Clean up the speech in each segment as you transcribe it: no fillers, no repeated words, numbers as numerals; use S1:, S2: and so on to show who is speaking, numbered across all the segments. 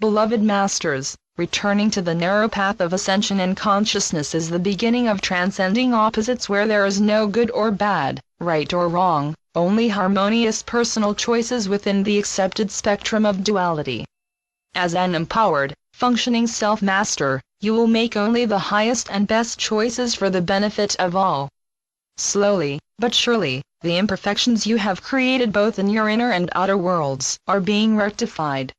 S1: Beloved Masters, returning to the narrow path of ascension in consciousness is the beginning of transcending opposites where there is no good or bad, right or wrong, only harmonious personal choices within the accepted spectrum of duality. As an empowered, functioning self-master, you will make only the highest and best choices for the benefit of all. Slowly, but surely, the imperfections you have created both in your inner and outer worlds are being rectified.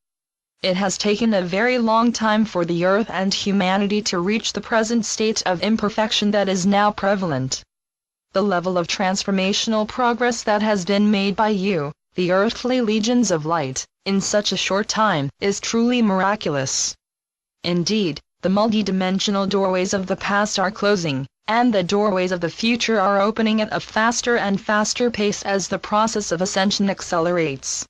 S1: It has taken a very long time for the earth and humanity to reach the present state of imperfection that is now prevalent. The level of transformational progress that has been made by you, the earthly legions of light, in such a short time, is truly miraculous. Indeed, the multidimensional doorways of the past are closing, and the doorways of the future are opening at a faster and faster pace as the process of ascension accelerates.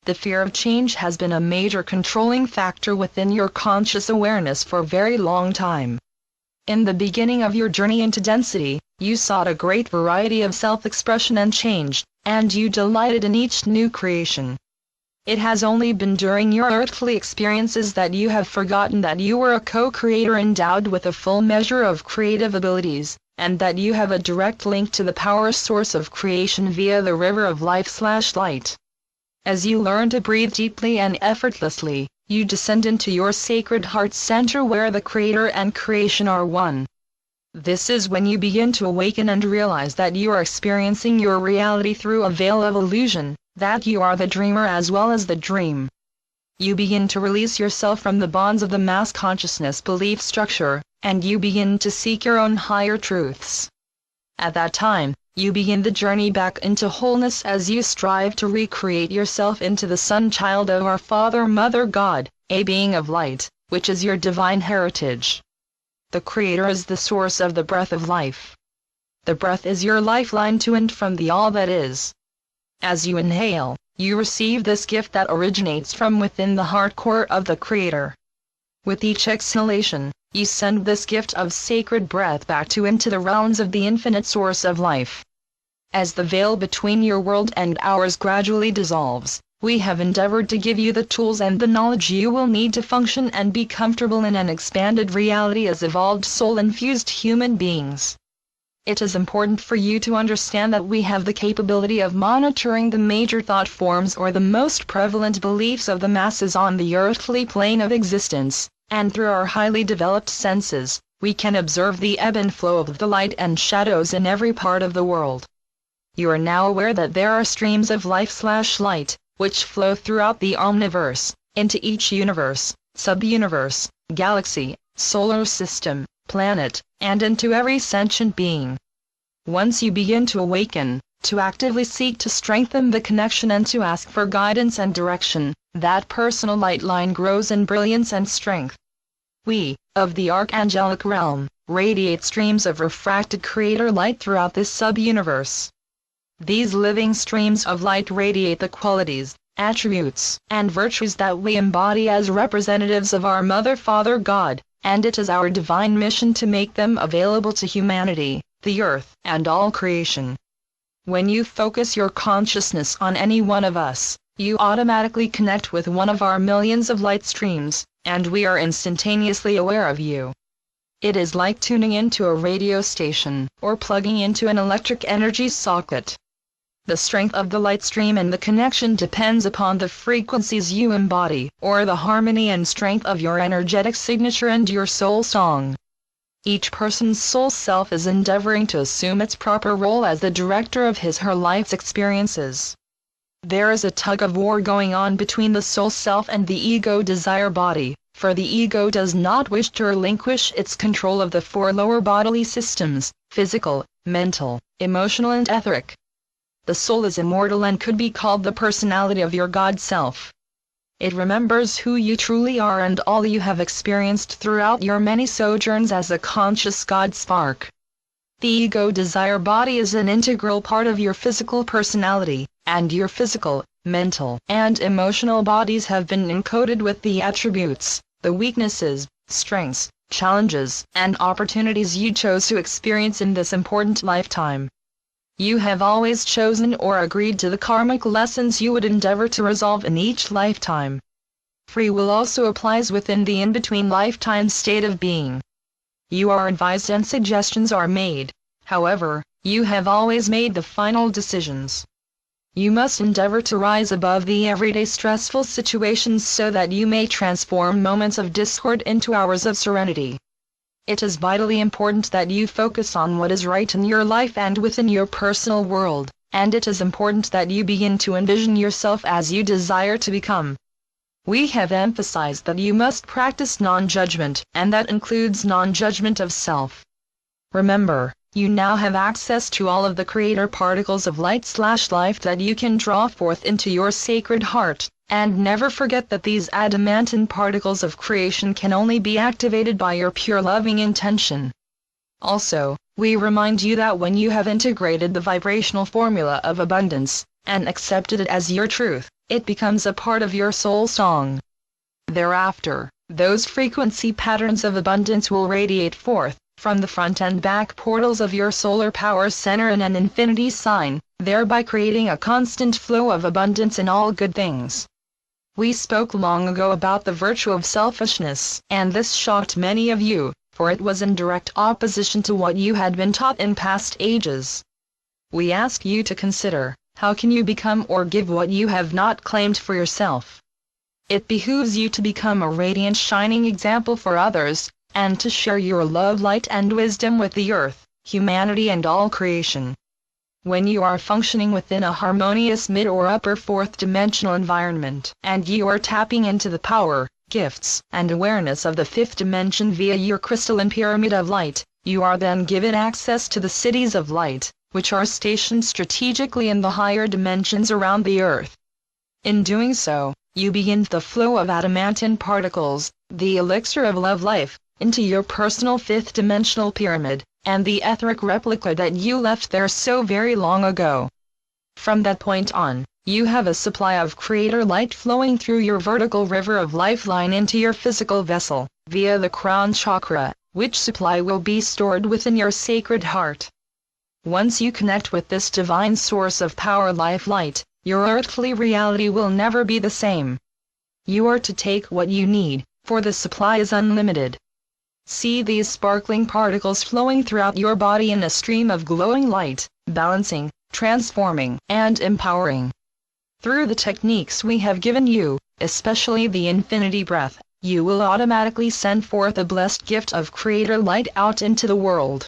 S1: The fear of change has been a major controlling factor within your conscious awareness for a very long time. In the beginning of your journey into density, you sought a great variety of self-expression and change, and you delighted in each new creation. It has only been during your earthly experiences that you have forgotten that you were a co-creator endowed with a full measure of creative abilities, and that you have a direct link to the power source of creation via the river of life/light. As you learn to breathe deeply and effortlessly, you descend into your sacred heart center where the Creator and creation are one. This is when you begin to awaken and realize that you are experiencing your reality through a veil of illusion, that you are the dreamer as well as the dream. You begin to release yourself from the bonds of the mass consciousness belief structure, and you begin to seek your own higher truths. At that time, you begin the journey back into wholeness as you strive to recreate yourself into the Son Child of our Father Mother God, a being of light, which is your divine heritage. The Creator is the source of the breath of life. The breath is your lifeline to and from the all that is. As you inhale, you receive this gift that originates from within the heart core of the Creator. With each exhalation, you send this gift of sacred breath back to into the realms of the infinite source of life. As the veil between your world and ours gradually dissolves, we have endeavored to give you the tools and the knowledge you will need to function and be comfortable in an expanded reality as evolved soul-infused human beings. It is important for you to understand that we have the capability of monitoring the major thought forms or the most prevalent beliefs of the masses on the earthly plane of existence, and through our highly developed senses, we can observe the ebb and flow of the light and shadows in every part of the world. You are now aware that there are streams of life/light, which flow throughout the omniverse, into each universe, sub-universe, galaxy, solar system, planet, and into every sentient being. Once you begin to awaken, to actively seek to strengthen the connection and to ask for guidance and direction, that personal light line grows in brilliance and strength. We, of the archangelic realm, radiate streams of refracted creator light throughout this sub-universe. These living streams of light radiate the qualities, attributes, and virtues that we embody as representatives of our Mother Father God, and it is our divine mission to make them available to humanity, the earth, and all creation. When you focus your consciousness on any one of us, you automatically connect with one of our millions of light streams, and we are instantaneously aware of you. It is like tuning into a radio station, or plugging into an electric energy socket. The strength of the light stream and the connection depends upon the frequencies you embody, or the harmony and strength of your energetic signature and your soul song. Each person's soul self is endeavoring to assume its proper role as the director of his/her life's experiences. There is a tug-of-war going on between the soul self and the ego desire body, for the ego does not wish to relinquish its control of the four lower bodily systems, physical, mental, emotional and etheric. The soul is immortal and could be called the personality of your God self. It remembers who you truly are and all you have experienced throughout your many sojourns as a conscious God spark. The ego desire body is an integral part of your physical personality, and your physical, mental, and emotional bodies have been encoded with the attributes, the weaknesses, strengths, challenges, and opportunities you chose to experience in this important lifetime. You have always chosen or agreed to the karmic lessons you would endeavor to resolve in each lifetime. Free will also applies within the in-between lifetime state of being. You are advised and suggestions are made. However, you have always made the final decisions. You must endeavor to rise above the everyday stressful situations so that you may transform moments of discord into hours of serenity. It is vitally important that you focus on what is right in your life and within your personal world, and it is important that you begin to envision yourself as you desire to become. We have emphasized that you must practice non-judgment, and that includes non-judgment of self. Remember, you now have access to all of the creator particles of light/life that you can draw forth into your sacred heart, and never forget that these adamantine particles of creation can only be activated by your pure loving intention. Also, we remind you that when you have integrated the vibrational formula of abundance, and accepted it as your truth, it becomes a part of your soul song. Thereafter, those frequency patterns of abundance will radiate forth from the front and back portals of your solar power center in an infinity sign, thereby creating a constant flow of abundance in all good things. We spoke long ago about the virtue of selfishness, and this shocked many of you, for it was in direct opposition to what you had been taught in past ages. We ask you to consider, how can you become or give what you have not claimed for yourself? It behooves you to become a radiant shining example for others, and to share your love, light and wisdom with the earth, humanity and all creation. When you are functioning within a harmonious mid or upper fourth dimensional environment, and you are tapping into the power, gifts, and awareness of the fifth dimension via your crystalline pyramid of light, you are then given access to the cities of light, which are stationed strategically in the higher dimensions around the earth. In doing so, you begin the flow of adamantine particles, the elixir of love life, into your personal fifth dimensional pyramid, and the etheric replica that you left there so very long ago. From that point on, you have a supply of creator light flowing through your vertical river of lifeline into your physical vessel, via the crown chakra, which supply will be stored within your sacred heart. Once you connect with this divine source of power life light, your earthly reality will never be the same. You are to take what you need, for the supply is unlimited. See these sparkling particles flowing throughout your body in a stream of glowing light, balancing, transforming, and empowering. Through the techniques we have given you, especially the infinity breath, you will automatically send forth a blessed gift of creator light out into the world.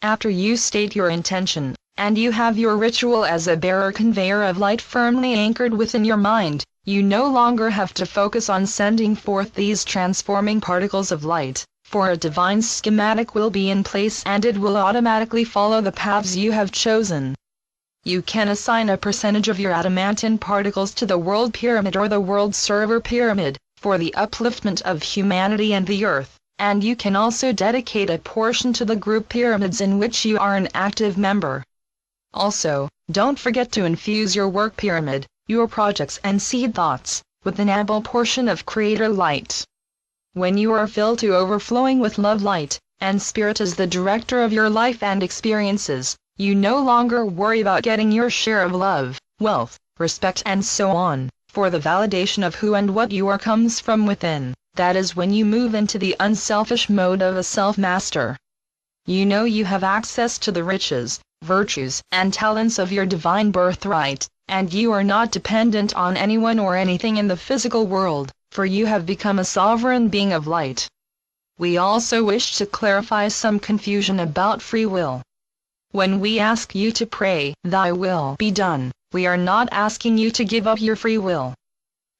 S1: After you state your intention, and you have your ritual as a bearer-conveyor of light firmly anchored within your mind, you no longer have to focus on sending forth these transforming particles of light, for a divine schematic will be in place and it will automatically follow the paths you have chosen. You can assign a percentage of your adamantine particles to the world pyramid or the world server pyramid, for the upliftment of humanity and the earth, and you can also dedicate a portion to the group pyramids in which you are an active member. Also, don't forget to infuse your work pyramid, your projects and seed thoughts, with an ample portion of creator light. When you are filled to overflowing with love light, and spirit as the director of your life and experiences, you no longer worry about getting your share of love, wealth, respect and so on, for the validation of who and what you are comes from within. That is when you move into the unselfish mode of a self-master. You know you have access to the riches, virtues and talents of your divine birthright, and you are not dependent on anyone or anything in the physical world, for you have become a sovereign being of light. We also wish to clarify some confusion about free will. When we ask you to pray, "Thy will be done," we are not asking you to give up your free will.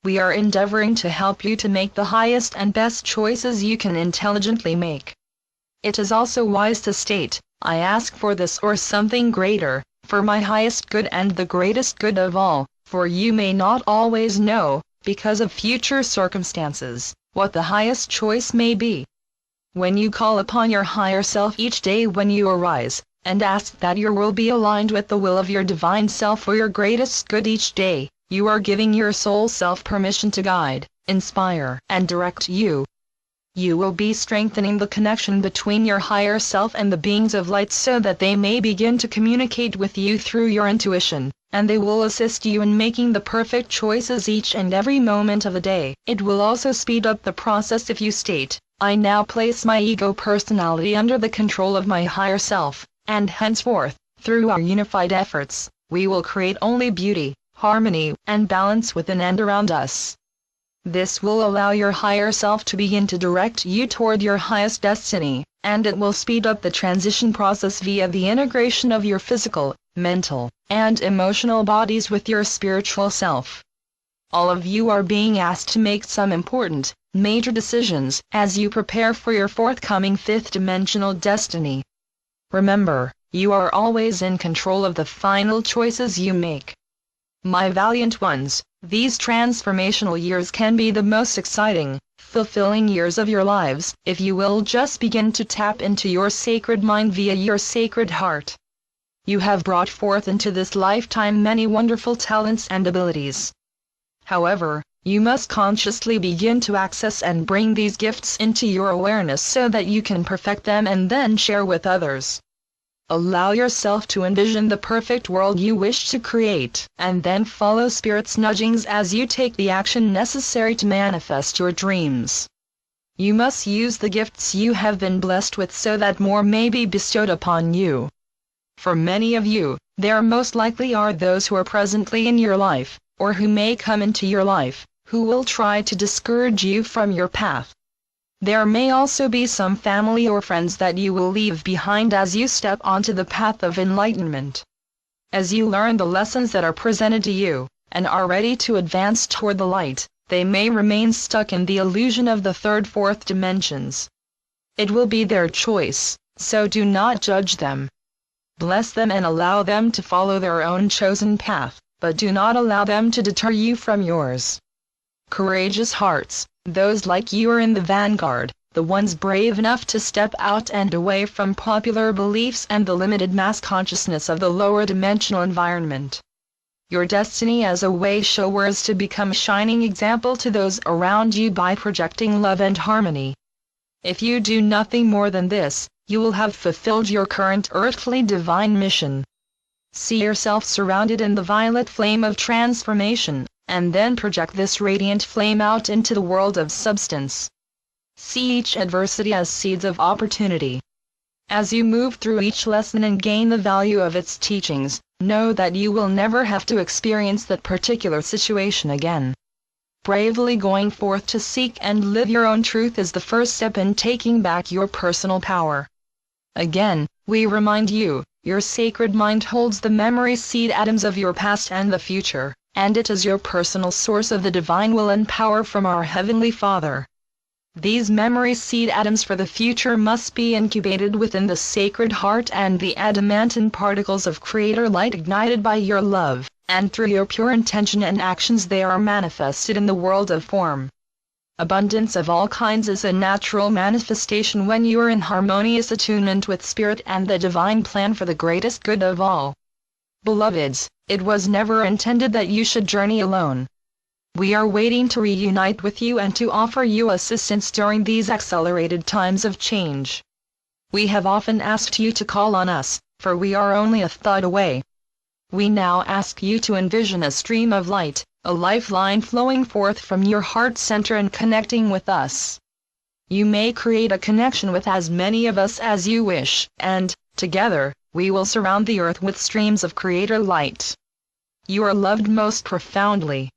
S1: We are endeavoring to help you to make the highest and best choices you can intelligently make. It is also wise to state, "I ask for this or something greater, for my highest good and the greatest good of all," for you may not always know, because of future circumstances, what the highest choice may be. When you call upon your higher self each day when you arise, and ask that your will be aligned with the will of your divine self for your greatest good each day, you are giving your soul self permission to guide, inspire, and direct you. You will be strengthening the connection between your higher self and the beings of light so that they may begin to communicate with you through your intuition, and they will assist you in making the perfect choices each and every moment of the day. It will also speed up the process if you state, I now place my ego personality under the control of my higher self, and henceforth, through our unified efforts, we will create only beauty, harmony, and balance within and around us. This will allow your higher self to begin to direct you toward your highest destiny, and it will speed up the transition process via the integration of your physical, mental, and emotional bodies with your spiritual self. All of you are being asked to make some important, major decisions as you prepare for your forthcoming fifth-dimensional destiny. Remember, you are always in control of the final choices you make. My valiant ones, these transformational years can be the most exciting, fulfilling years of your lives if you will just begin to tap into your sacred mind via your sacred heart. You have brought forth into this lifetime many wonderful talents and abilities. However, you must consciously begin to access and bring these gifts into your awareness so that you can perfect them and then share with others. Allow yourself to envision the perfect world you wish to create, and then follow Spirit's nudgings as you take the action necessary to manifest your dreams. You must use the gifts you have been blessed with so that more may be bestowed upon you. For many of you, there most likely are those who are presently in your life, or who may come into your life, who will try to discourage you from your path. There may also be some family or friends that you will leave behind as you step onto the path of enlightenment. As you learn the lessons that are presented to you, and are ready to advance toward the light, they may remain stuck in the illusion of the third, fourth dimensions. It will be their choice, so do not judge them. Bless them and allow them to follow their own chosen path, but do not allow them to deter you from yours. Courageous hearts, those like you are in the vanguard, the ones brave enough to step out and away from popular beliefs and the limited mass consciousness of the lower dimensional environment. Your destiny as a way shower is to become a shining example to those around you by projecting love and harmony. If you do nothing more than this, you will have fulfilled your current earthly divine mission. See yourself surrounded in the violet flame of transformation, and then project this radiant flame out into the world of substance. See each adversity as seeds of opportunity. As you move through each lesson and gain the value of its teachings, know that you will never have to experience that particular situation again. Bravely going forth to seek and live your own truth is the first step in taking back your personal power. Again, we remind you, your sacred mind holds the memory seed atoms of your past and the future, and it is your personal source of the divine will and power from our Heavenly Father. These memory seed atoms for the future must be incubated within the sacred heart and the adamantine particles of Creator light ignited by your love, and through your pure intention and actions they are manifested in the world of form. Abundance of all kinds is a natural manifestation when you are in harmonious attunement with Spirit and the divine plan for the greatest good of all. Beloveds, it was never intended that you should journey alone. We are waiting to reunite with you and to offer you assistance during these accelerated times of change. We have often asked you to call on us, for we are only a thought away. We now ask you to envision a stream of light, a lifeline flowing forth from your heart center and connecting with us. You may create a connection with as many of us as you wish, and, together, we will surround the earth with streams of Creator light. You are loved most profoundly,